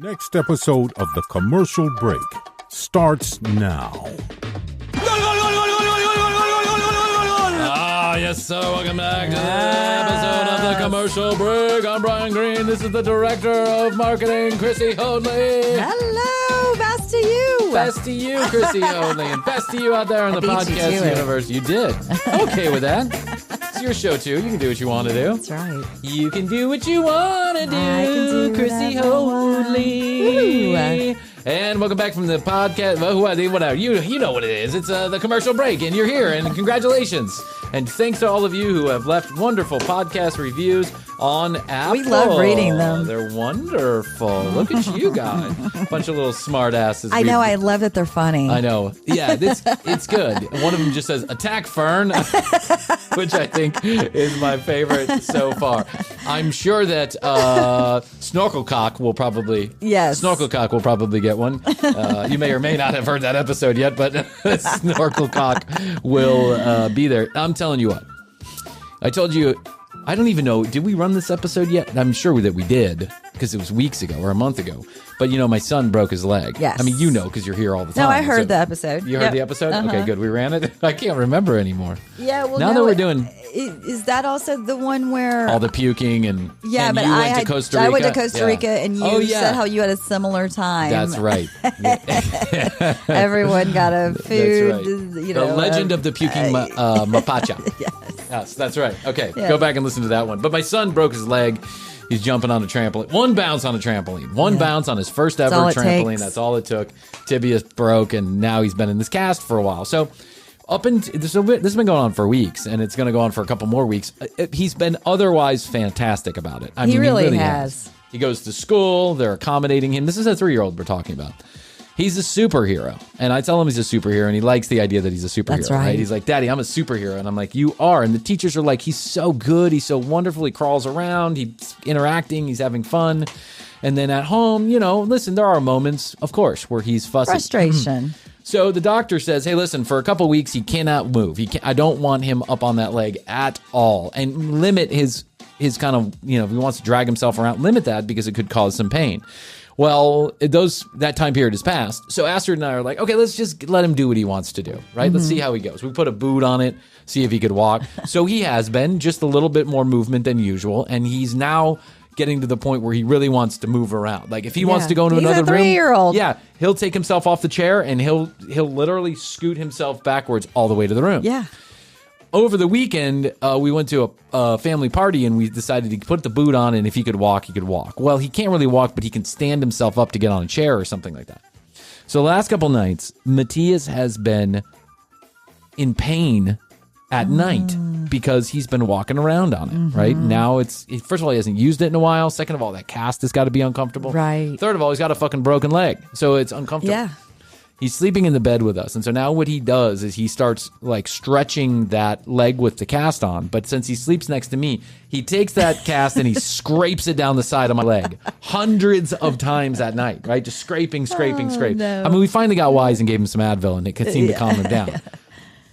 Next episode of The Commercial Break starts now. Yes, so welcome back to the episode of The Commercial Break. I'm Bryan Green. This is the director of marketing, Krissy Hoadley. Hello, best to you. Best to you, Krissy Hoadley, and best to you out there in the podcast universe. You did. Okay with that. It's your show, too. You can do what you want to do. That's right. You can do what you want to do, Krissy Hoadley. And welcome back from the podcast. Whatever. You know what it is. It's The Commercial Break, and you're here, and congratulations. And thanks to all of you who have left wonderful podcast reviews on Apple. We love reading them. They're wonderful. Look at you guys. Bunch of little smart asses. I know. I love that they're funny. I know. Yeah, it's good. One of them just says, "Attack Fern," which I think is my favorite so far. I'm sure that Snorkelcock will probably Snorkelcock will probably get one. You may or may not have heard that episode yet, but Snorkelcock will be there. I'm telling you what. I told you. I don't even know. Did we run this episode yet? I'm sure that we did because it was weeks ago or a month ago. But, my son broke his leg. Yes. I mean, because you're here all the time. No, I heard the episode. You heard the episode? Uh-huh. Okay, good. We ran it. I can't remember anymore. Yeah, well, now that we're doing... Is that also the one where... all the puking and... Yeah, and but you went to Costa Rica? I went to Costa Rica and you said how you had a similar time. That's right. Everyone got a food, That's right. The legend of the puking mapacha. Yes, that's right. Okay, Go back and listen to that one. But my son broke his leg. He's jumping on a trampoline. One bounce on a trampoline. One bounce on his first ever trampoline. That's all it took. Tibia broke, and now he's been in this cast for a while. So this has been going on for weeks, and it's going to go on for a couple more weeks. He's been otherwise fantastic about it. He really has. He goes to school. They're accommodating him. This is a 3-year-old we're talking about. He's a superhero, and I tell him he's a superhero, and he likes the idea that he's a superhero. That's right. He's like, "Daddy, I'm a superhero," and I'm like, "You are." And the teachers are like, "He's so good. He's so wonderful. He crawls around. He's interacting. He's having fun." And then at home, listen, there are moments, of course, where he's fussy. Frustration. So the doctor says, "Hey, listen, for a couple weeks, he cannot move. I don't want him up on that leg at all, and limit his kind of, if he wants to drag himself around, limit that because it could cause some pain." Well, that time period has passed. So Astrid and I are like, okay, let's just let him do what he wants to do, right? Mm-hmm. Let's see how he goes. We put a boot on it, see if he could walk. So he has been, just a little bit more movement than usual, and he's now getting to the point where he really wants to move around. Like if he wants to go into another room, 3-year-old. Yeah, he'll take himself off the chair and he'll literally scoot himself backwards all the way to the room. Yeah. Over the weekend, we went to a family party, and we decided to put the boot on, and if he could walk, he could walk. Well, he can't really walk, but he can stand himself up to get on a chair or something like that. So the last couple nights, Matthias has been in pain at night because he's been walking around on it, right? Now first of all, he hasn't used it in a while. Second of all, that cast has got to be uncomfortable. Right. Third of all, he's got a fucking broken leg, so it's uncomfortable. Yeah. He's sleeping in the bed with us. And so now what he does is he starts like stretching that leg with the cast on. But since he sleeps next to me, he takes that cast and he scrapes it down the side of my leg hundreds of times at night, right? Just scraping. No. I mean, we finally got wise and gave him some Advil, and it seemed to calm him down.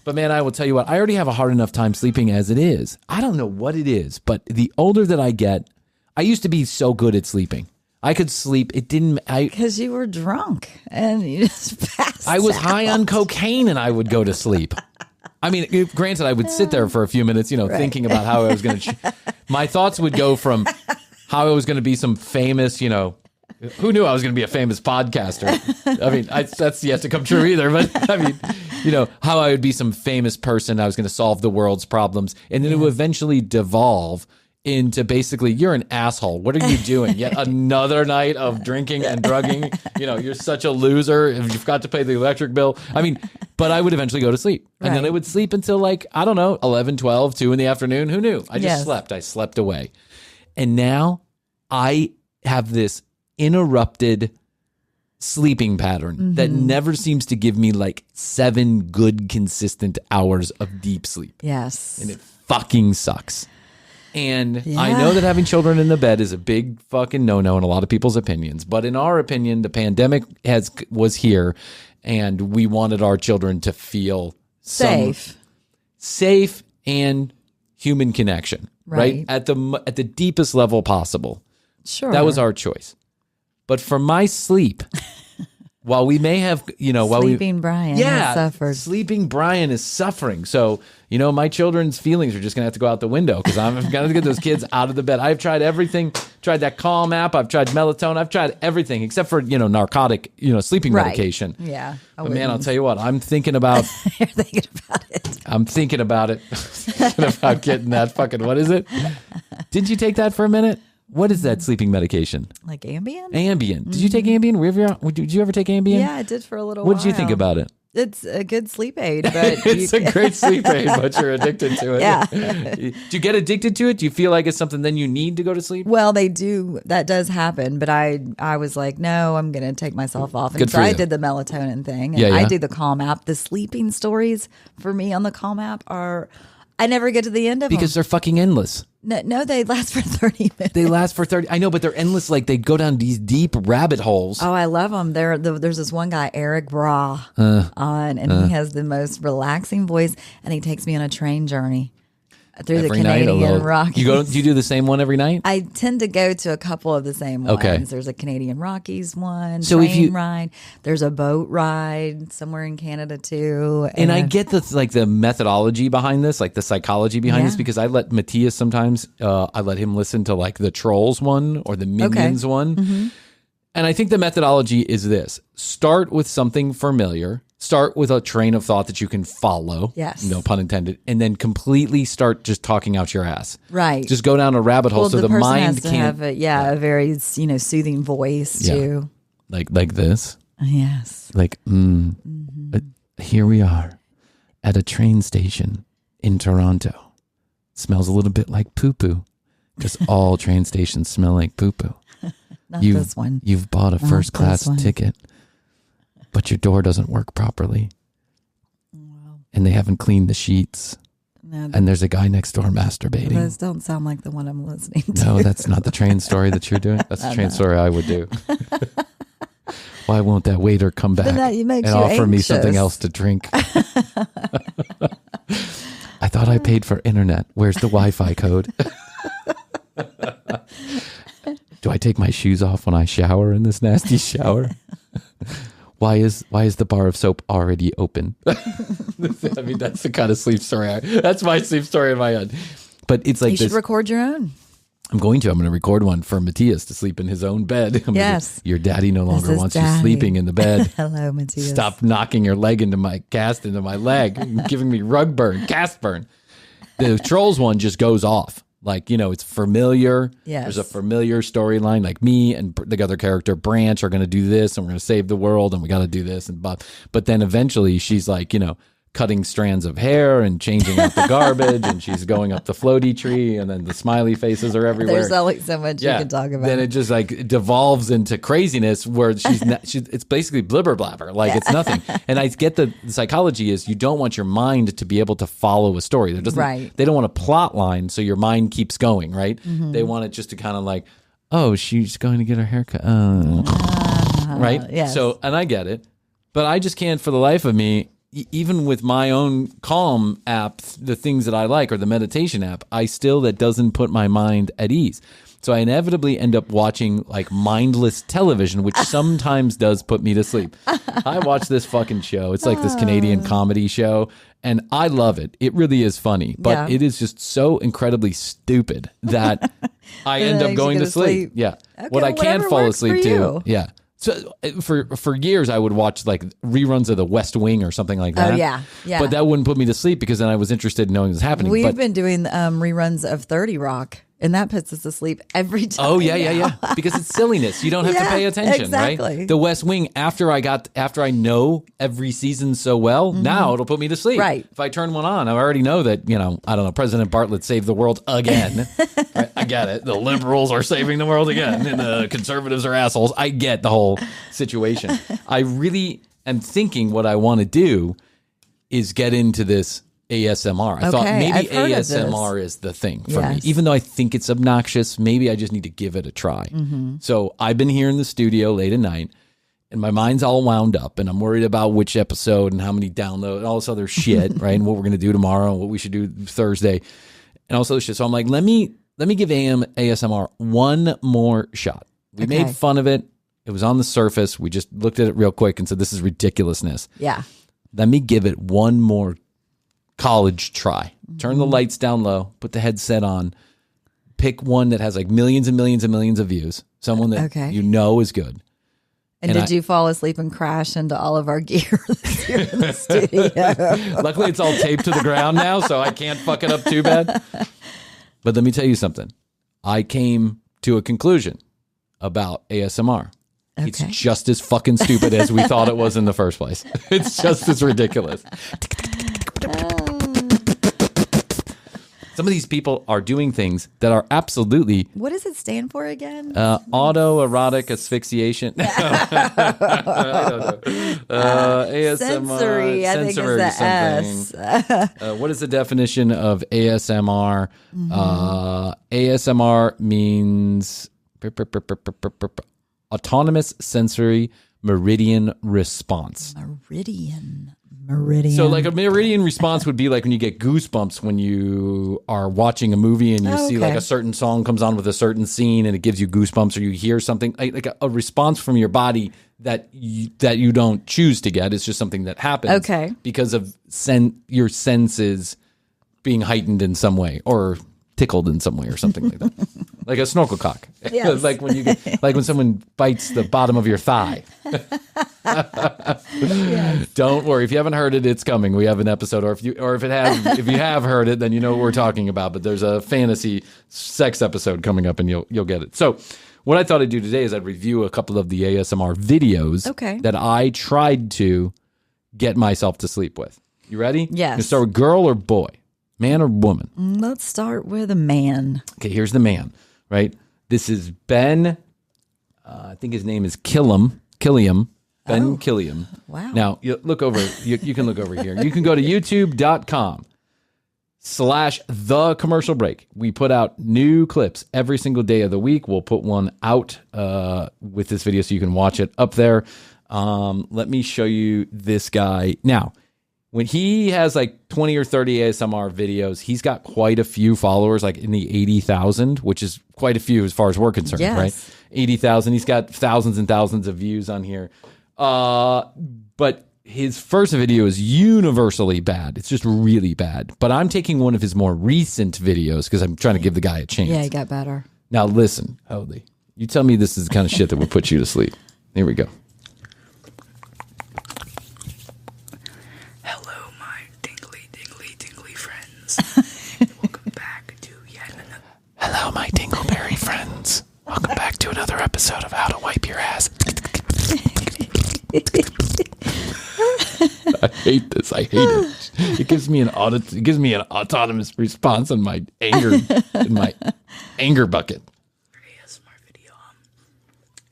But man, I will tell you what, I already have a hard enough time sleeping as it is. I don't know what it is, but the older that I get, I used to be so good at sleeping. I could sleep. Because you were drunk and you just passed I was out. high on cocaine and I would go to sleep. I mean, granted, I would sit there for a few minutes, thinking about how I was going to... My thoughts would go from how I was going to be some famous, who knew I was going to be a famous podcaster? I mean, that's yet to come true either. But I mean, how I would be some famous person. I was going to solve the world's problems. And then it would eventually devolve into basically, you're an asshole. What are you doing? Yet another night of drinking and drugging. You're such a loser. If you've got to pay the electric bill. I mean, but I would eventually go to sleep. And then I would sleep until 11, 12, 2 in the afternoon. Who knew? I just slept. I slept away. And now I have this interrupted sleeping pattern that never seems to give me 7 good, consistent hours of deep sleep. Yes. And it fucking sucks. And I know that having children in the bed is a big fucking no-no in a lot of people's opinions. But in our opinion, the pandemic was here, and we wanted our children to feel safe and human connection, right? At the deepest level possible. Sure. That was our choice. But for my sleep, while we may have, Sleeping Bryan has suffered. Sleeping Bryan is suffering. So, my children's feelings are just going to have to go out the window because I'm going to get those kids out of the bed. I've tried everything. Tried that Calm app. I've tried melatonin. I've tried everything except for, narcotic, sleeping medication. Yeah. But man, I'll tell you what, I'm thinking about. You're thinking about it. I'm thinking about it. Thinking about getting that fucking, what is it? Did you take that for a minute? What is that sleeping medication? Like Ambien? Ambien. Did you take Ambien? Did you ever take Ambien? Yeah, I did for a little while. What did you think about it? It's a good sleep aid, but it's a great sleep aid, but you're addicted to it. Yeah. Do you get addicted to it? Do you feel like it's something then you need to go to sleep? Well, they do. That does happen. But I was like, no, I'm going to take myself off. And Good so for I you. did the melatonin thing. And Yeah. I do the Calm app. The sleeping stories for me on the Calm app are, I never get to the end of Because them. they're fucking endless. No, they last for 30 minutes. They last for 30. I know, but they're endless. Like they go down these deep rabbit holes. Oh, I love them. There's this one guy, Eric Bra, on, and he has the most relaxing voice, and he takes me on a train journey through Every the Canadian night, Rockies. Do you do the same one every night? I tend to go to a couple of the same ones. Okay. There's a Canadian Rockies one, So train if you- ride. There's a boat ride somewhere in Canada too. And I get the methodology behind this, like the psychology behind this, Yeah. because I let Matthias sometimes, I let him listen to like the Trolls one or the Minions one. Mm-hmm. And I think the methodology is this: start with something familiar, start with a train of thought that you can follow. Yes. No pun intended. And then completely start just talking out your ass. Right. Just go down a rabbit hole well, so the person mind has to can't. have a very soothing voice Yeah. too. Like this. Yes. Like, here we are at a train station in Toronto. Smells a little bit like poo-poo because all train stations smell like poo-poo. Not this one. You've bought a Not first class this one. ticket, but your door doesn't work properly. And they haven't cleaned the sheets. No, And there's a guy next door masturbating. those don't sound like the one I'm listening to. No, that's not the train story that you're doing. That's the train story I would do. Why won't that waiter come back Then that makes and you offer me something anxious. else to drink? I thought I paid for internet. Where's the Wi-Fi code? Do I take my shoes off when I shower in this nasty shower? Why is the bar of soap already open? I mean, that's the kind of sleep story. That's my sleep story in my head. But it's like You this. should record your own. I'm going to record one for Matthias to sleep in his own bed. Yes. Your daddy no longer is wants you Daddy. sleeping in the bed. Hello, Matthias. Stop knocking your leg into my leg, giving me rug burn, cast burn. The Trolls one just goes off. Like, it's familiar. Yes. There's a familiar storyline. Like me and the other character, Branch, are going to do this and we're going to save the world and we got to do this. But then eventually she's like, cutting strands of hair and changing out the garbage and she's going up the floaty tree and then the smiley faces are everywhere. There's always so much you can talk about. Then it just like devolves into craziness where it's basically blibber blabber. Like it's nothing. And I get the psychology is you don't want your mind to be able to follow a story. Right. They don't want a plot line so your mind keeps going, right? Mm-hmm. They want it just to kind of like, oh, she's going to get her haircut. Right? yes. So, and I get it. But I just can't for the life of me, even with my own Calm app, the things that I like, or the meditation app, that doesn't put my mind at ease. So I inevitably end up watching like mindless television, which sometimes does put me to sleep. I watch this fucking show. It's like this Canadian comedy show, and I love it. It really is funny, but Yeah. it is just so incredibly stupid that I end up makes you going go to to sleep. sleep. Yeah. Okay, What I can whatever fall works for asleep to. you. Yeah. So for years I would watch like reruns of The West Wing or something like that. Oh, yeah. Yeah. But that wouldn't put me to sleep because then I was interested in knowing what's happening. We've But been doing reruns of 30 Rock, and that puts us to sleep every time. oh yeah. Because it's silliness. You don't have to Yeah, pay attention, exactly. right? The West Wing, after I know every season so well, now it'll put me to sleep. Right. If I turn one on, I already know that, I don't know, President Bartlett saved the world again. Right? I get it. The liberals are saving the world again, and the conservatives are assholes. I get the whole situation. I really am thinking what I want to do is get into this ASMR. I thought Okay, maybe I've heard of ASMR is the thing for me. Yes. Even though I think it's obnoxious, maybe I just need to give it a try. So I've been here in the studio late at night and my mind's all wound up and I'm worried about which episode and how many downloads and all this other shit, right? And what we're going to do tomorrow and what we should do Thursday and all this other shit. So I'm like, let me give ASMR one more shot. We made fun of it. It was on the surface. We just looked at it real quick and said, this is ridiculousness. Yeah. Let me give it one more college try. Turn the lights down low, put the headset on, pick one that has like millions and millions and millions of views, someone that you know is good. And did you fall asleep and crash into all of our gear here in the studio? Luckily, it's all taped to the ground now, so I can't fuck it up too bad. But let me tell you something. I came to a conclusion about ASMR. Okay. It's just as fucking stupid as we thought it was in the first place. It's just as ridiculous. Some of these people are doing things that are absolutely... What does it stand for again? Autoerotic asphyxiation. I don't know. ASMR. Sensory, I think is the S. What is the definition of ASMR? ASMR means autonomous sensory meridian response. Meridian. So like a meridian response would be like when you get goosebumps when you are watching a movie and you see like a certain song comes on with a certain scene and it gives you goosebumps, or you hear something like a response from your body that you don't choose to get. It's just something that happens because of your senses being heightened in some way or tickled in some way or something like that. Like a snorkel cock. Yes. Like when someone bites the bottom of your thigh. Yes. Don't worry. If you haven't heard it, it's coming. We have an episode, if you have heard it, then you know what we're talking about. But there's a fantasy sex episode coming up and you'll get it. So what I thought I'd do today is I'd review a couple of the ASMR videos that I tried to get myself to sleep with. You ready? Yes. You start with girl or boy? Man or woman? Let's start with a man. Okay, here's the man, right? This is Ben, I think his name is Killiam. Ben Killiam. Wow. Now, you look over. You can look over here. You can go to youtube.com/The Commercial Break. We put out new clips every single day of the week. We'll put one out with this video so you can watch it up there. Let me show you this guy. Now, when he has like 20 or 30 ASMR videos, he's got quite a few followers, like in the 80,000, which is quite a few as far as we're concerned, right? 80,000. He's got thousands and thousands of views on here. But his first video is universally bad. It's just really bad. But I'm taking one of his more recent videos because I'm trying to give the guy a chance. Yeah, he got better. Now listen, Holy, you tell me this is the kind of shit that would put you to sleep. Here we go. Hello, my tingly friends. Welcome back to yet another... Hello, my dingleberry friends. Welcome back to another episode of How to Wipe Your Ass. I hate this. I hate it. It gives me an autonomous response on my anger in my anger bucket. ASMR video.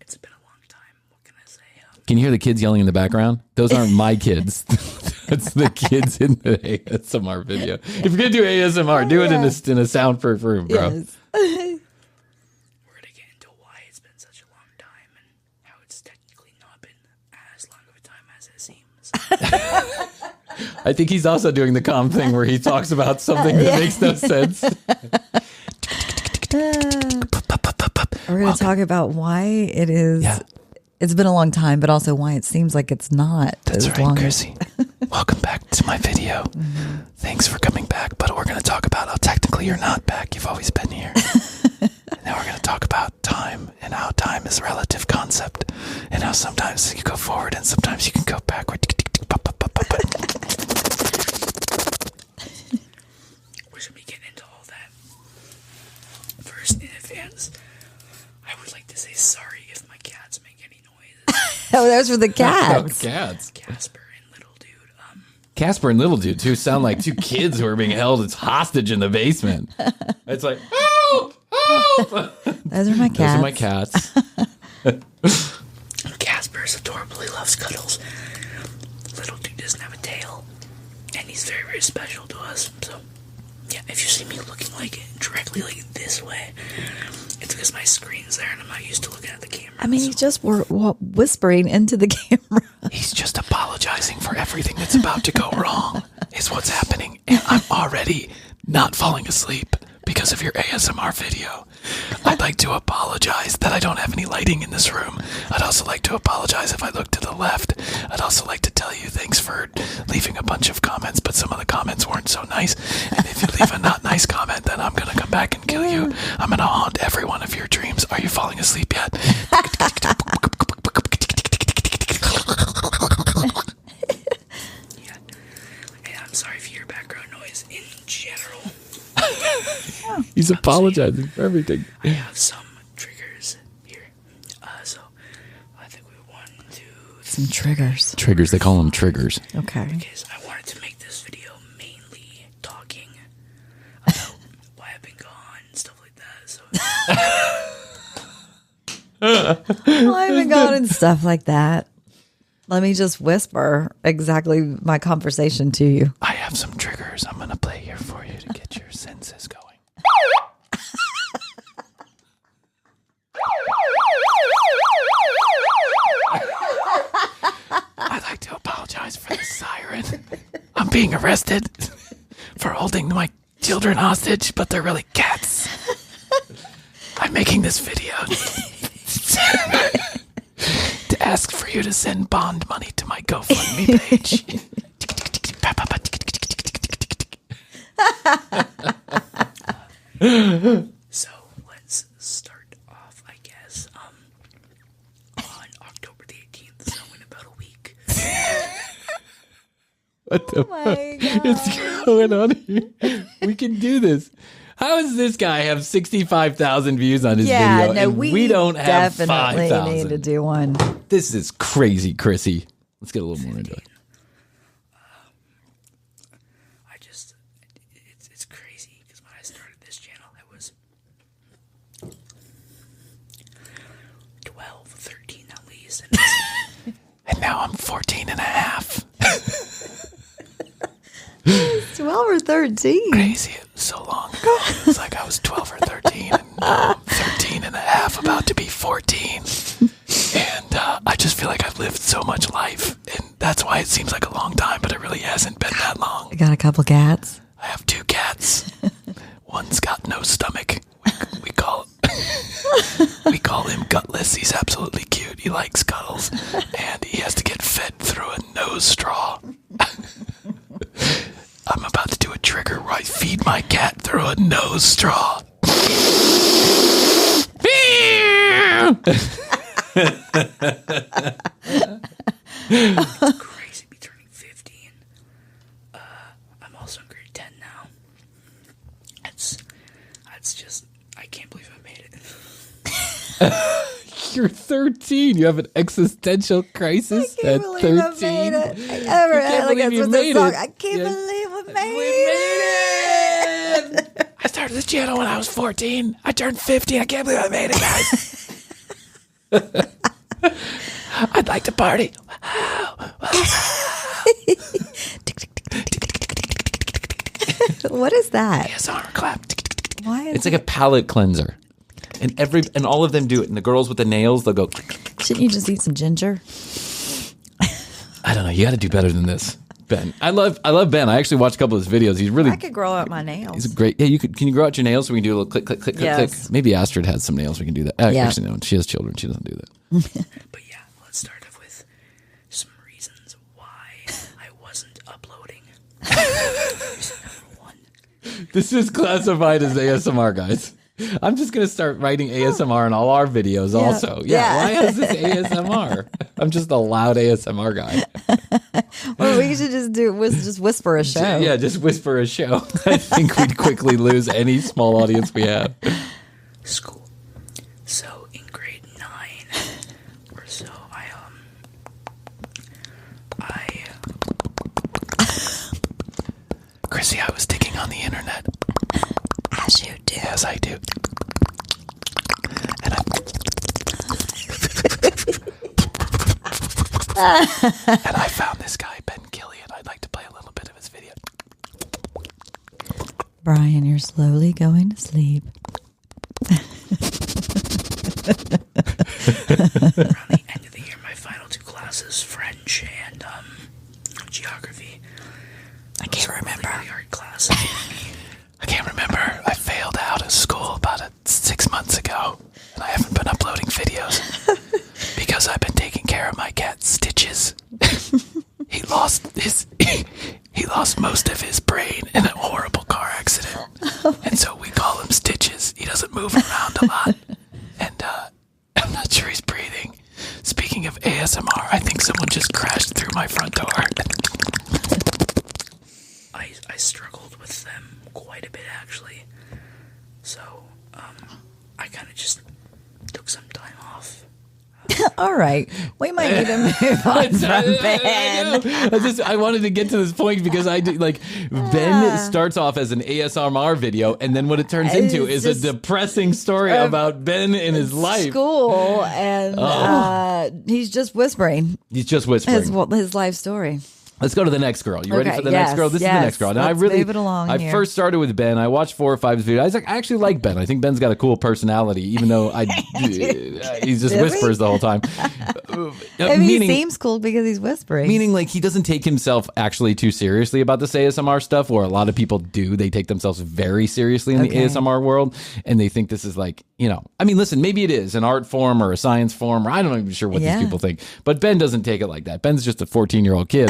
It's been a long time. What can I say? Can you hear the kids yelling in the background? Those aren't my kids. That's the kids in the ASMR video. If you're gonna do ASMR, do it in a soundproof room, bro. Yes. We're gonna get into why it's been such a long time and how it's technically not been as long of a time as it seems. I think he's also doing the calm thing where he talks about something that makes no sense. We're going to talk about why it is. Yeah. It's been a long time, but also why it seems like it's not. That's as right, long. Krissy. Welcome back to my video. Mm-hmm. Thanks for coming back, but we're going to talk about how technically you're not back. You've always been here. And now we're going to talk about time and how time is a relative concept and how sometimes you go forward and sometimes you can go backward. We should be getting into all that. First, in advance, I would like to say sorry if my cats make any noises. Oh, those were the cats. Cats. Casper and Little Dude. Casper and Little Dude, too, sound like two kids who are being held as hostage in the basement. It's like, help! Help! Those are my cats. Those are my cats. Casper is adorable. He loves cuddles. Little Dude doesn't have a tail. And he's very, very special to us. So, yeah, if you see me looking like directly like this way, it's because my screen's there and I'm not used to looking at the camera. I mean, he's just whispering into the camera. He's just apologizing for everything that's about to go wrong is what's happening. And I'm already not falling asleep because of your ASMR video. I'd like to apologize that I don't have any lighting in this room. I'd also like to apologize if I look to the left. I'd also like to tell you thanks for leaving a bunch of comments, but some of the comments weren't so nice. And if you leave a not nice comment, then I'm going to come back and kill you. I'm going to haunt every one of your dreams. Are you falling asleep yet? Hey, I'm sorry for your background noise in general. He's apologizing for everything. I have some triggers here. So I think we want to Some triggers. Triggers, they call them triggers. Okay. because I wanted to make this video mainly talking about why I've been gone and stuff like that. So Well, I haven't gone and stuff like that. Let me just whisper exactly my conversation to you. I have some triggers I'm going to play here for you to get your senses going. I'd like to apologize for the siren. I'm being arrested for holding my children hostage, but they're really cats. I'm making this video to ask for you to send bond money to my GoFundMe page. So let's start off, I guess, on October the 18th, so in about a week. What the My God. is going on here? We can do this. How does this guy have 65,000 views on his Yeah, video no, and we we don't have definitely need to 5,000? do one. This is crazy, Krissy. Let's get a little more into it. I just, it's crazy because when I started this channel, I was 12, 13 at least. And And now I'm 14 and a half. 12 or 13. Crazy. It was so long ago. It was like I was 12 or 13 and now I'm 13 and a half, about to be 14. And I just feel like I've lived so much life. And that's why it seems like a long time, but it really hasn't been that long. I got a couple cats. I have 2 cats. One's got no stomach. We call him Gutless. He's absolutely cute. He likes cuddles. And he has to get fed through a nose straw. I'm about to do a trigger where I feed my cat through a nose straw. it's crazy to be turning 15. I'm also in grade 10 now. That's just, I can't believe I made it. You're 13. You have an existential crisis at 13. I made it. I ever can't like believe you that's what made this song. it. I can't Yes. believe we We made it. made it! I started this channel when I was 14. I turned 50. I can't believe I made it, guys. I'd like to party. What is that? ASMR clap. Why is It's like a palate cleanser. And all of them do it. And the girls with the nails, they'll go. Shouldn't you just eat some ginger? I don't know. You got to do better than this, Ben. I love Ben. I actually watched a couple of his videos. He's really I could grow out my nails. he's great. Yeah, you could. Can you grow out your nails so we can do a little click, click, click, click, Yes. click? Maybe Astrid has some nails. We can do that. Yeah. Actually, no. She has children. She doesn't do that. But yeah, let's start off with some reasons why I wasn't uploading. Reason number 1. This is classified as ASMR, guys. I'm just going to start writing ASMR in all our videos also. Yeah. Why is this ASMR? I'm just a loud ASMR guy. What we should just do was just whisper a show. Yeah, just whisper a show. I think we'd quickly lose any small audience we have. School. So in grade 9 or so, Krissy, I was digging on the internet. As you do. Yes, I do. And I found this guy, Ben Killian. I'd like to play a little bit of his video. Brian, you're slowly going to sleep. around the end of the year, my final 2 classes, French and geography. I can't remember. Really hard class. I can't remember. I failed out of school about 6 months ago, and I haven't been uploading videos because I've been taking care of my cat Stitches. He lost most of his brain in a horrible car accident, and so we call him Stitches. He doesn't move around a lot, and I'm not sure he's breathing. Speaking of ASMR, I think someone just crashed through my front door. I struggled with them quite a bit, actually. So, I kind of just took some time off. All right. We might need to move on from Ben. I wanted to get to this point because Ben starts off as an ASMR video, and then what it turns into is a depressing story about Ben in his life. School, and he's just whispering. He's just whispering. His life story. Let's go to the next girl. You ready for the next girl? This is the next girl. Now, Let's move it along I here. first started with Ben. I watched 4 or 5 videos. I was like, I actually like Ben. I think Ben's got a cool personality, even though he just whispers the whole time. He seems cool because he's whispering. Meaning, like, he doesn't take himself actually too seriously about this ASMR stuff, where a lot of people do. They take themselves very seriously in the ASMR world, and they think this is like, I mean, listen, maybe it is an art form or a science form, or I'm not even sure what these people think. But Ben doesn't take it like that. Ben's just a 14-year-old kid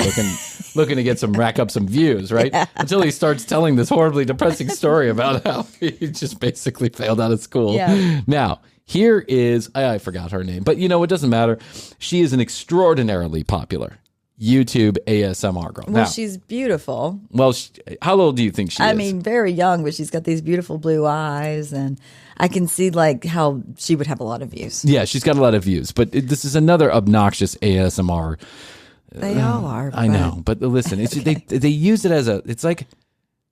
looking to get rack up some views, right? Yeah. Until he starts telling this horribly depressing story about how he just basically failed out of school. Yeah. Now, here is, I forgot her name, but it doesn't matter. She is an extraordinarily popular YouTube ASMR girl. Well, now, she's beautiful. Well, how old do you think she is? I mean, very young, but she's got these beautiful blue eyes, and I can see how she would have a lot of views. Yeah, she's got a lot of views, but this is another obnoxious ASMR. They all are. I know, but listen, it's, they use it as it's like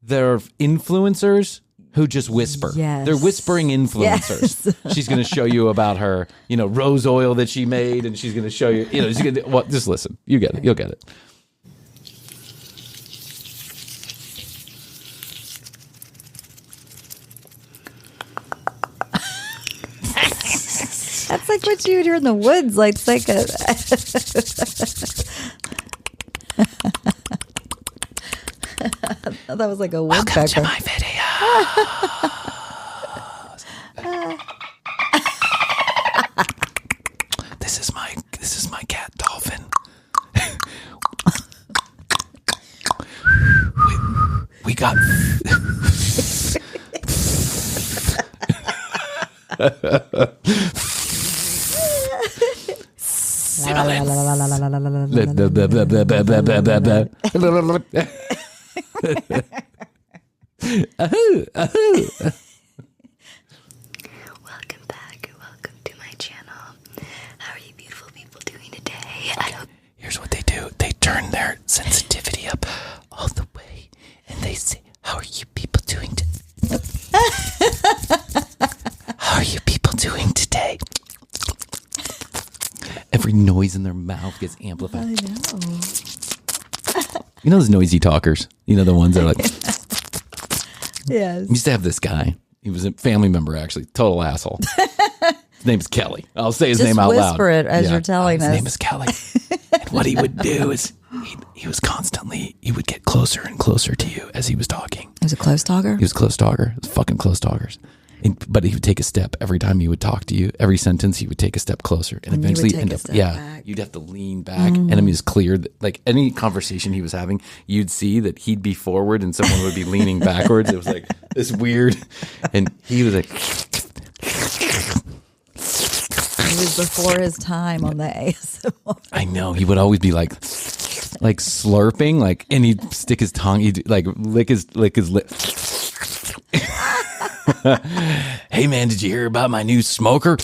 they're influencers who just whisper. Yes. They're whispering influencers. Yes. She's going to show you about her, rose oil that she made, and she's going to show you, just listen. You get it. You'll get it. That's like what you would hear in the woods. Like, it's like a... That was like a woodpecker. Welcome to my video. This is my cat Dolphin. we got Welcome back. Welcome to my channel. How are you beautiful people doing today? Here's what they do. They turn their sensitivity up all the way, and they say, how are you people doing today? How are you people doing today? Every noise in their mouth gets amplified. I know. You know those noisy talkers? The ones that are like... Yes. I used to have this guy. He was a family member, actually. Total asshole. His name is Kelly. I'll say his name out loud. Just whisper it as you're telling us. His name is Kelly. And what he would do is he would get closer and closer to you as he was talking. He was a close talker? He was a close talker. He was fucking close talkers. But he would take a step every time he would talk to you. Every sentence, he would take a step closer, and eventually back. You'd have to lean back, and it was clear that, like, any conversation he was having, you'd see that he'd be forward and someone would be leaning backwards. It was like this weird, and he was like, He was before his time on the ASMR. I know, he would always be like slurping, and he'd stick his tongue, he'd lick his lip. Hey man, did you hear about my new smoker?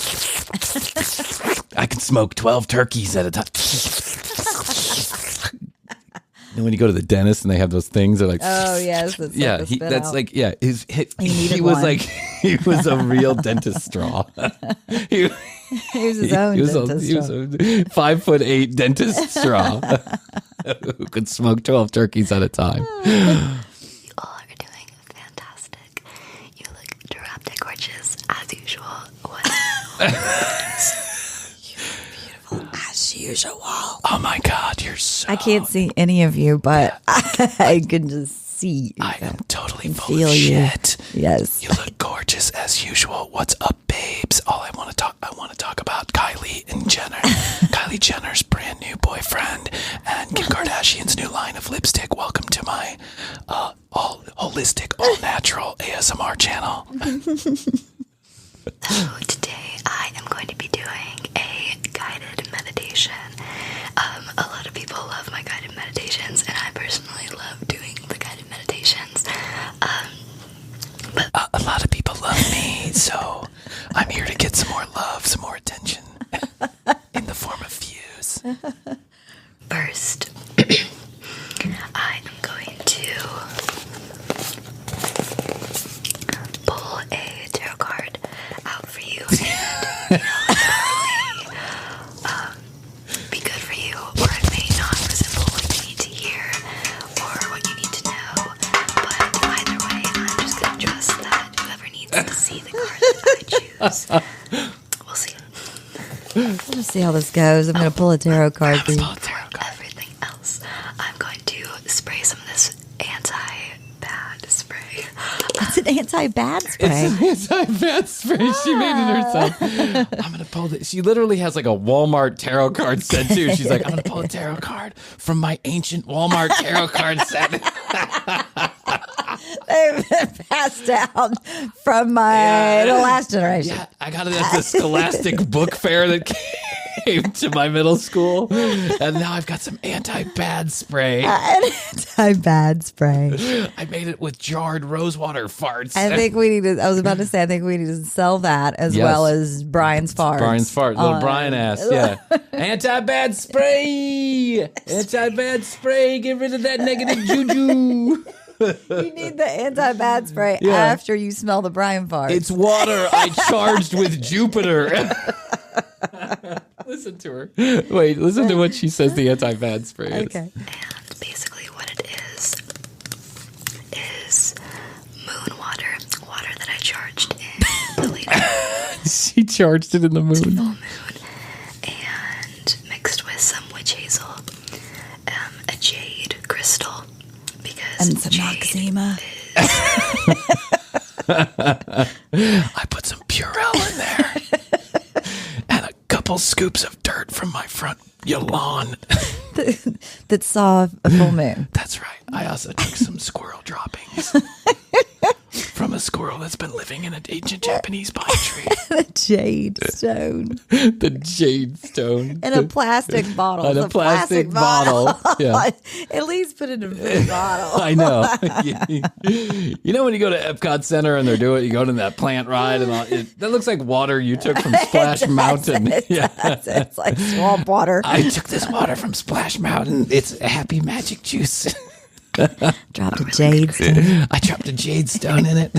I can smoke 12 turkeys at a time. And when you go to the dentist and they have those things, they're like, oh yes, that's yeah, like he one. He was a real dentist straw. He was his own dentist He was a 5'8" dentist straw who could smoke 12 turkeys at a time. You all are doing fantastic. You look dramatic, gorgeous, as usual. What? You're beautiful as usual. Oh my God, you're so... I can't see any of you, but I can just see. I am totally full feel of you. shit. Yes. You look gorgeous business as usual. What's up, babes? I want to talk about Kylie and Jenner. Kylie Jenner's brand new boyfriend and Kim Kardashian's new line of lipstick. Welcome to my all holistic, all natural ASMR channel. So today I am going to be doing a guided meditation. A lot of people love my guided meditations, and I personally love doing the guided meditations. But a lot of people love me, so I'm here to get some more love, some more attention in the form of views. First, I am going to pull a tarot card out for you and be good for you, or it may not resemble what you need to hear or what you need to know. But either way, I'm just going to trust that whoever needs to see the card that I choose, we'll see. We'll just see how this goes. I'm going to pull a tarot card for you. Everything else, I'm going to spray some of this anti-bad spray. It's an anti-bad spray. It's anti-bad spray. She made it herself. I'm going to pull this. She literally has like a Walmart tarot card set too. She's like, I'm going to pull a tarot card from my ancient Walmart tarot card set. They've been passed down from the last generation. Yeah, I got it at the Scholastic Book Fair that came to my middle school. And now I've got some anti-bad spray. An anti-bad spray. I made it with jarred rosewater farts. I think we need to, I was about to say, I think we need to sell that as well as Brian's farts. Brian's fart. Little Brian ass. Yeah. Anti-bad spray. Anti-bad spray. Get rid of that negative juju. You need the anti-bad spray after you smell the Brian fart. It's water I charged with Jupiter. Listen to her. Wait, listen to what she says the anti-bad spray is. Okay. And basically what it is moon water that I charged in the late She charged it in the full moon. moon, and mixed with some witch hazel, a jade crystal, because And some Noxzema. I put some Purell in there. And a couple scoops of dirt from my front lawn. That saw a full moon. That's right. I also took some squirrel droppings from a squirrel that's been living in an ancient Japanese pine tree. The jade stone. The jade stone. In a plastic bottle. In It's a plastic bottle. Yeah. At least put it in a big bottle. I know. You know when you go to Epcot Center and they're doing, you go to that plant ride and all, that looks like water you took from Splash Mountain. It's like swamp water. I took this water from Splash Mountain. It's happy magic juice. Dropped a jade stone. I dropped a jade stone in it.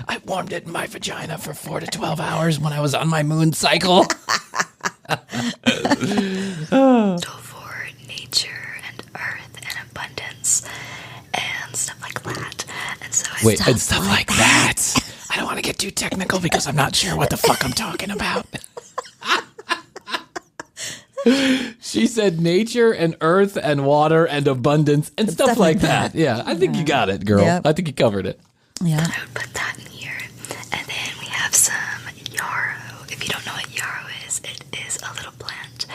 I warmed it in my vagina for 4 to 12 hours when I was on my moon cycle. for nature and earth and abundance and stuff like that. And so I Wait, stopped and Stuff like that. I don't want to get too technical because I'm not sure what the fuck I'm talking about. She said nature and earth and water and abundance and stuff like that. Yeah, I think you got it, girl. Yep. I think you covered it. Yeah. I would put that in here. And then we have some yarrow. If you don't know what yarrow is, it is a little plant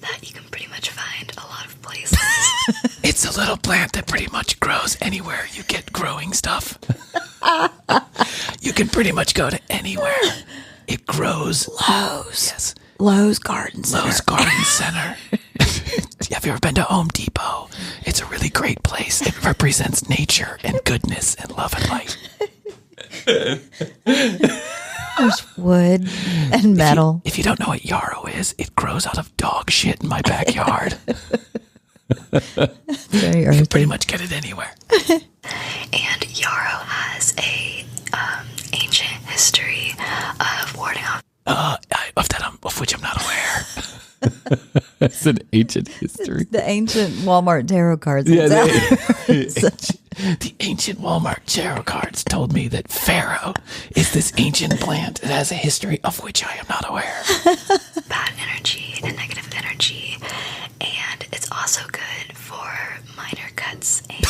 that you can pretty much find a lot of places. It's a little plant that pretty much grows anywhere you get growing stuff. You can pretty much go to anywhere. It grows. Lowe's. Yes. Lowe's Garden Center. Lowe's Garden Center. Have you ever been to Home Depot? It's a really great place. It represents nature and goodness and love and light. There's wood and metal. If you don't know what yarrow is, it grows out of dog shit in my backyard. Very You earthy. pretty much get it anywhere. And yarrow has a ancient history of warding off Of which I'm not aware. It's an ancient history. The ancient Walmart tarot cards. Yeah, The ancient Walmart tarot cards told me that Pharaoh is this ancient plant that has a history of which I am not aware. bad energy and negative energy, and it's also good for minor cuts and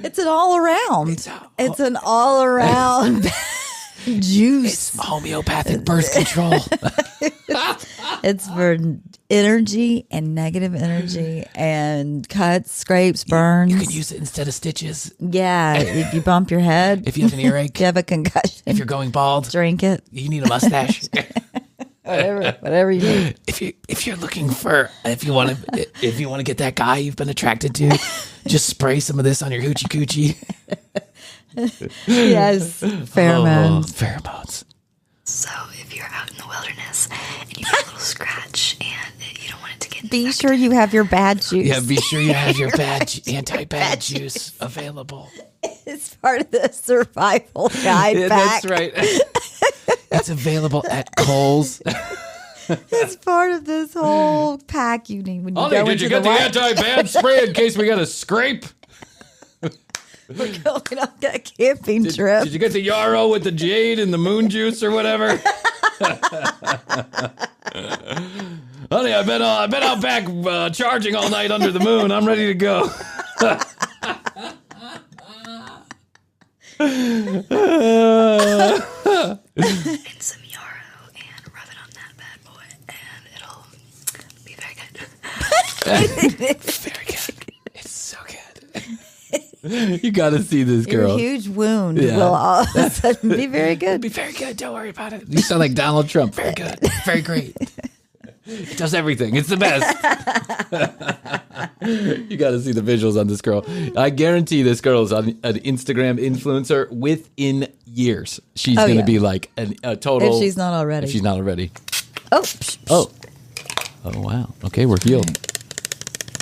It's an all around. It's an all around juice. Homeopathic birth control. It's for energy and negative energy and cuts, scrapes, burns. You can use it instead of stitches. Yeah, if you bump your head, If you have an earache, if you have a concussion, if you're going bald, drink it. you need a mustache. Whatever you need. if you're looking for if you want to get that guy you've been attracted to, just spray some of this on your hoochie coochie. Yes, pheromones. Pheromones. So if you're out in the wilderness and you get a little scratch and you don't want it to get Be infected, sure you have your bad juice. Yeah, be sure you have your anti-bad juice available. It's part of the survival guide Yeah, pack. that's right. It's available at Kohl's. It's part of this whole pack you need when you go into the wild. anti-bad spray in case we got a scrape? We're going on that camping trip. Did you get the yarrow with the jade and the moon juice or whatever? Honey, I've been out back charging all night under the moon. I'm ready to go. and some yarrow and rub it on that bad boy and it'll be very good. Very good. It's so good. You got to see this Your girl. huge wound Yeah. will all of a sudden be very good. Be very good. Don't worry about it. You sound like Donald Trump. Very good. Very great. It does everything. It's the best. You got to see the visuals on this girl. I guarantee this girl is an Instagram influencer within years. She's going to be like a total. If she's not already. If she's not already. Oh. Oh. Oh, wow. Okay, we're healed.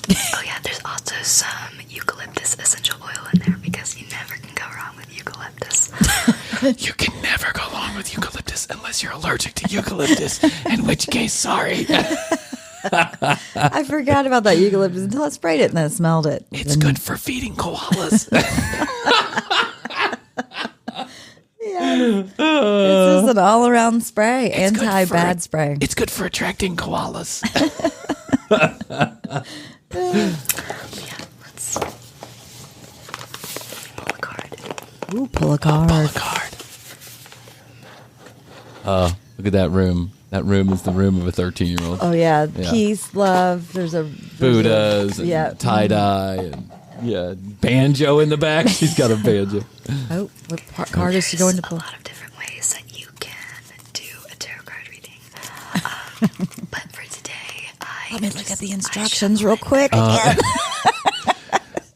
Oh yeah, there's also some eucalyptus essential oil in there because you never can go wrong with eucalyptus. You can never go wrong with eucalyptus unless you're allergic to eucalyptus, in which case, sorry. I forgot about that eucalyptus until I sprayed it and then smelled it. It's good for feeding koalas. This is an all-around spray, anti-bad spray. It's good for attracting koalas. Yeah, let's pull a card. Ooh, pull a card. Pull a card. Oh, look at that room. That room is the room of a 13-year-old. Oh yeah, peace, love. There's Buddhas, a, and tie-dye, and banjo in the back. She's got a banjo. Oh, what card is she going to There's pull? a lot of different ways that you can do a tarot card reading. But for today, Let me look at the instructions real quick.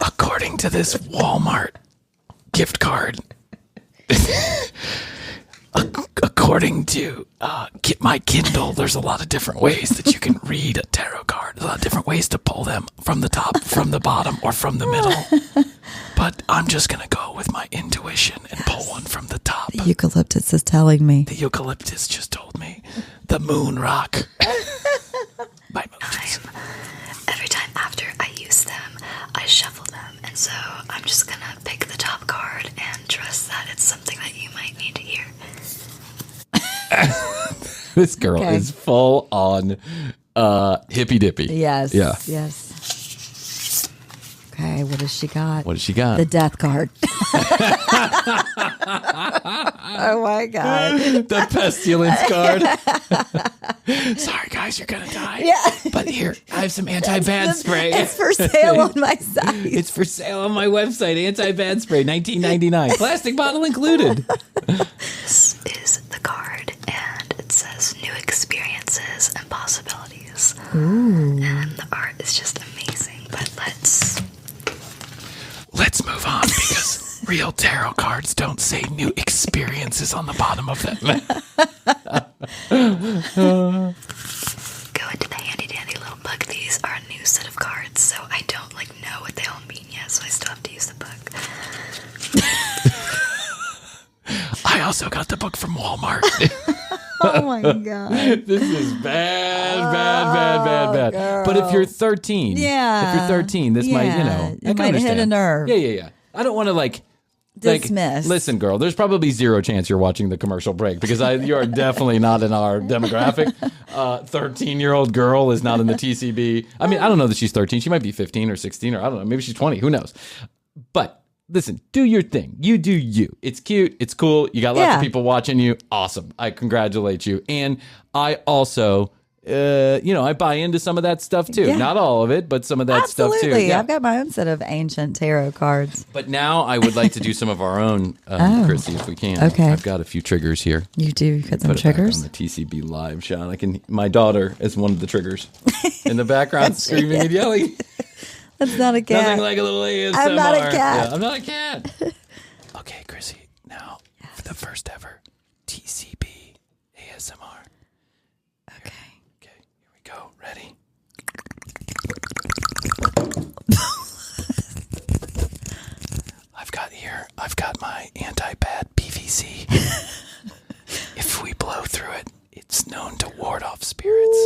According to this Walmart gift card, according to get my Kindle, there's a lot of different ways that you can read a tarot card. There's a lot of different ways to pull them from the top, from the bottom, or from the middle. But I'm just going to go with my intuition and pull one from the top. The eucalyptus is telling me. The eucalyptus just told me. The moon rock. My mooches. every time after I use them, I shuffle them. And so I'm just going to pick the top card and trust that it's something that you might need to hear. This girl is full on hippy dippy. Yes. Yeah. Yes. Okay, what has she got? What has she got? The death card. Oh my God. The pestilence card. Sorry, guys, you're gonna die. Yeah. But here, I have some anti-bad spray. It's for sale on my site. It's for sale on my website. Anti-bad spray, $19.99. Plastic bottle included. This is the card, and it says new experiences and possibilities. Ooh. And the art is just amazing. But Let's move on because real tarot cards don't say new experiences on the bottom of them. go into the handy dandy little book. These are a new set of cards, so I don't know what they all mean yet, so I still have to use the book. I also got the book from Walmart. Oh my God. This is bad. Girl. But if you're 13, Yeah. If you're 13, this might, I it can might hit a understand. nerve. Yeah. I don't want to Dismiss. listen, girl, there's probably zero chance you're watching the commercial break because you are definitely not in our demographic. 13-year-old girl is not in the TCB. I mean, I don't know that she's 13. She might be 15 or 16 or I don't know. Maybe she's 20. Who knows? But listen, do your thing. You do you. It's cute. It's cool. You got lots Yeah. of people watching you. Awesome. I congratulate you. And I also, I buy into some of that stuff too. Yeah. Not all of it, but some of that stuff too. Absolutely. Yeah. I've got my own set of ancient tarot cards. But now I would like to do some of our own, Krissy, if we can. Okay. I've got a few triggers here. You do got some Put it back triggers? on the TCB live shot. My daughter is one of the triggers in the background, screaming and yelling. That's not a cat. Nothing like a little ASMR. I'm not a cat. Yeah, I'm not a cat. Okay, Krissy, now for the first ever TCB ASMR. Okay. Okay, here we go. Ready? I've got my anti-bad PVC. If we blow through it, it's known to ward off spirits.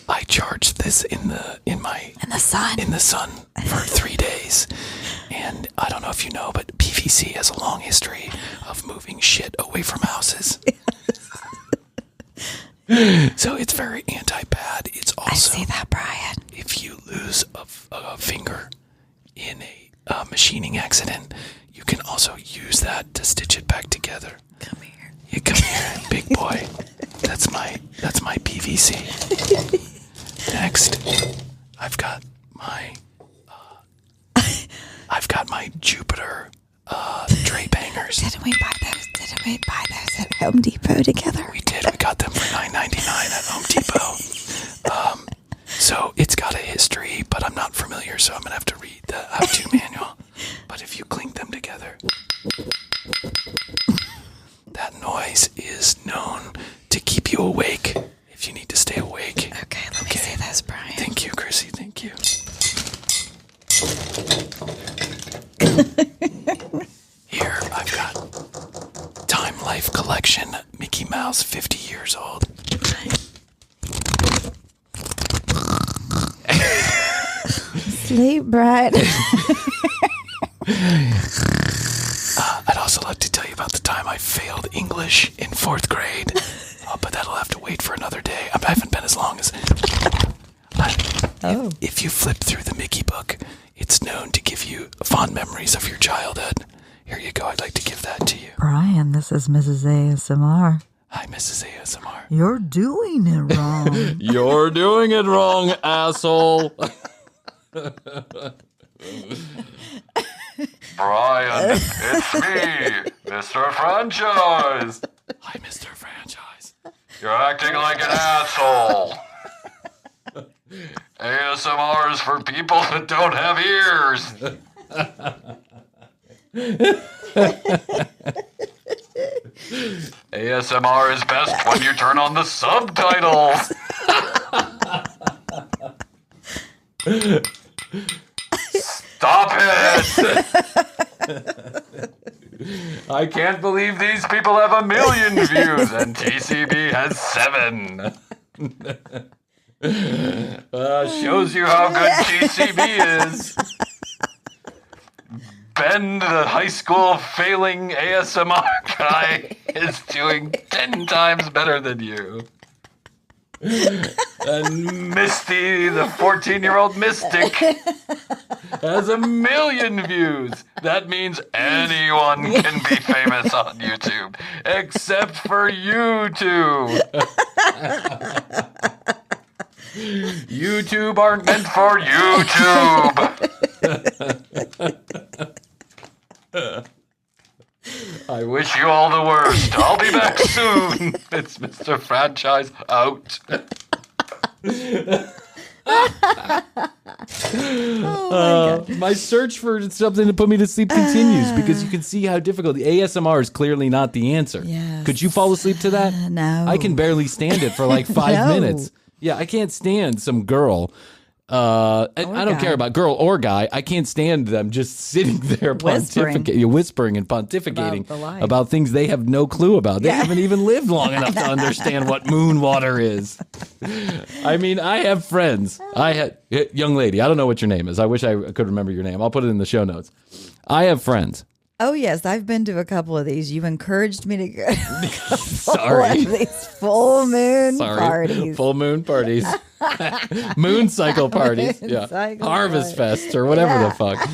I charged this in the sun for 3 days. And I don't know if you know, but PVC has a long history of moving shit away from houses. So it's very anti-bad. It's also, I see that, Brian. if you lose a finger in a machining accident, you can also use that to stitch it back together. Come here. You come here, big boy. That's my PVC. Next, I've got my Jupiter drape hangers. Didn't we buy those at Home Depot together? We did. We got them for $9.99 at Home Depot. So it's got a history, but I'm not familiar, so I'm gonna have to read the how-to manual. But if you clink them together, that noise is known to keep you awake if you need to stay awake. Okay, let me see those, Brian. Thank you, Krissy. Thank you. Here, I've got Time Life Collection, Mickey Mouse, 50 years old. Sleep, Brian. I'd also like to tell you about the time I failed English in 4th grade, but that'll have to wait for another day. I haven't been as long as... If you flip through the Mickey book, it's known to give you fond memories of your childhood. Here you go. I'd like to give that to you. Brian, this is Mrs. ASMR. Hi, Mrs. ASMR. You're doing it wrong. You're doing it wrong, asshole. Brian, it's me, Mr. Franchise. Hi, Mr. Franchise. You're acting like an asshole. ASMR is for people that don't have ears. ASMR is best when you turn on the subtitles. Stop it! I can't believe these people have 1 million views and TCB has 7. Shows you how good TCB is. Ben, the high school failing ASMR guy, is doing 10 times better than you. And Misty, the 14-year-old mystic, has 1 million views. That means anyone can be famous on YouTube, except for you two. YouTube aren't meant for YouTube. I wish you all the worst. I'll be back soon. It's Mr. Franchise out. My search for something to put me to sleep continues because you can see how difficult. The ASMR is clearly not the answer. Yes. Could you fall asleep to that? No. I can barely stand it for like 5 No. minutes. Yeah, I can't stand some girl. I don't care about girl or guy. I can't stand them just sitting there whispering and pontificating About the life. about things they have no clue about. They haven't even lived long enough to understand what moon water is. I mean, I have friends. Young lady, I don't know what your name is. I wish I could remember your name. I'll put it in the show notes. I have friends Oh yes, I've been to a couple of these. You encouraged me to go to a couple Sorry. of these full moon parties. Full moon parties. Moon cycle parties. Yeah. cycle Harvest party. Fest or whatever the fuck.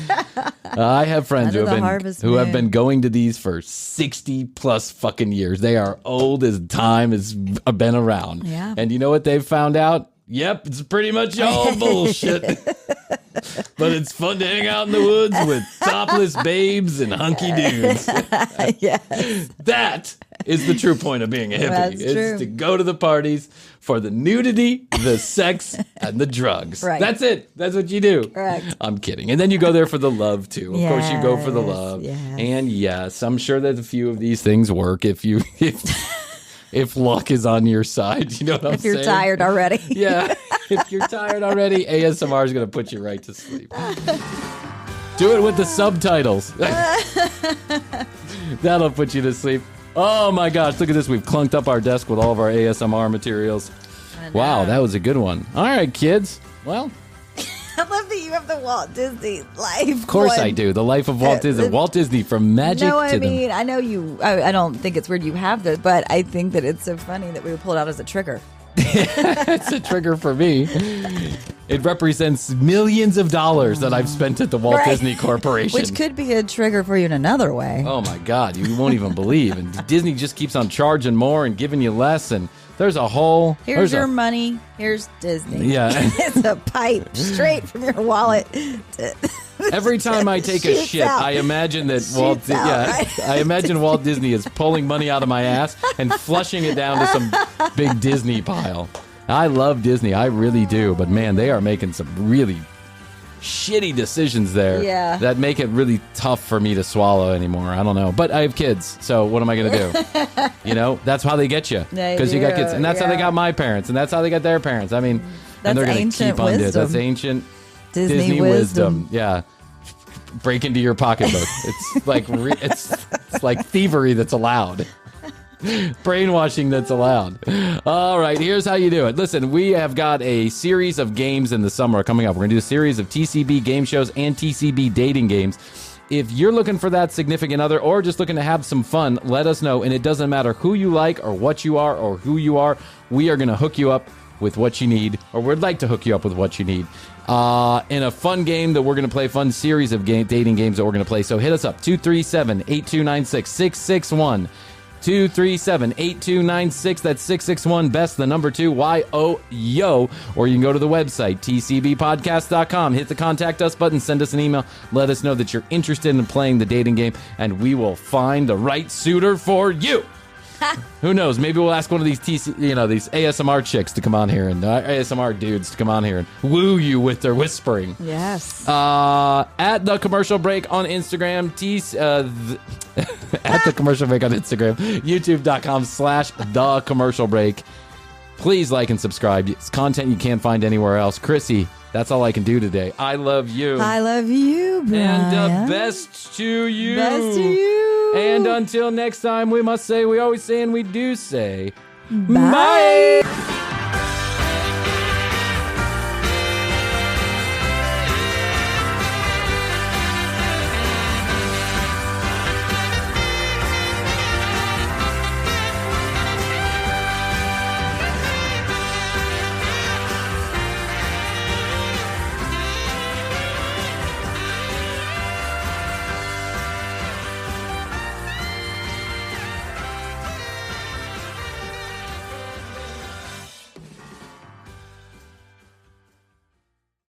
I have friends Under who the have harvest been moon. going to these for 60 plus fucking years. They are old as time has been around. Yeah. And you know what they've found out? Yep, it's pretty much all bullshit. But it's fun to hang out in the woods with topless babes and hunky dudes. Yes. That is the true point of being a hippie. That's It's true. to go to the parties for the nudity, the sex, and the drugs. Right. That's it. That's what you do. Correct. I'm kidding. And then you go there for the love too. Of course you go for the Yes, love. yes. And yes, I'm sure that a few of these things work if if luck is on your side. You know what I'm If you're saying? tired already. Yeah. If you're tired already, ASMR is going to put you right to sleep. Do it with the subtitles. That'll put you to sleep. Oh my gosh, look at this. We've clunked up our desk with all of our ASMR materials. Wow, that was a good one. All right, kids. Well, I love that you have the Walt Disney life. of course I do. The life of Walt Disney. Walt Disney from magic No, I to mean, I know you. I don't think it's weird you have this, but I think that it's so funny that we would pull it out as a trigger. It's a trigger for me. It represents millions of dollars that I've spent at the Walt Right. Disney Corporation. Which could be a trigger for you in another way. Oh my God, you won't even believe. And Disney just keeps on charging more and giving you less. And there's a whole. Here's there's your a, money. Here's Disney. Yeah. It's a pipe straight from your wallet. Every time I take a Shoots shit, out. I imagine that Shoots out, right? I imagine Walt Disney is pulling money out of my ass and flushing it down to some big Disney pile. I love Disney, I really do, but man, they are making some really shitty decisions there Yeah. that make it really tough for me to swallow anymore. I don't know, but I have kids, so what am I going to do? You know, that's how they get you They because you got do, kids, and that's how they yeah. got my parents, and that's how they got their parents. I mean, That's and they're going to ancient keep on doing it. That's wisdom. ancient Disney wisdom. Yeah. Break into your pocketbook. It's like it's like thievery that's allowed. Brainwashing that's allowed. All right, here's how you do it. Listen, we have got a series of games in the summer coming up. We're going to do a series of TCB game shows and TCB dating games. If you're looking for that significant other or just looking to have some fun, let us know. And it doesn't matter who you like or what you are or who you are. We are going to hook you up with what you need, or we'd like to hook you up with what you need. In a fun game that we're going to play, fun series of dating games that we're going to play. So hit us up, 237-8296-661. 237-8296. That's 661 best, the number 2 YOYO. Or you can go to the website, tcbpodcast.com. Hit the contact us button, send us an email. Let us know that you're interested in playing the dating game, and we will find the right suitor for you. Who knows? Maybe we'll ask one of these these ASMR chicks to come on here and ASMR dudes to come on here and woo you with their whispering. Yes. At The Commercial Break on Instagram, at The Commercial Break on Instagram, youtube.com/The Commercial Break. Please like and subscribe. It's content you can't find anywhere else. Krissy, that's all I can do today. I love you. I love you, Brian. And best to you. Best to you. And until next time, we must say, we always say, and we do say, Bye. bye.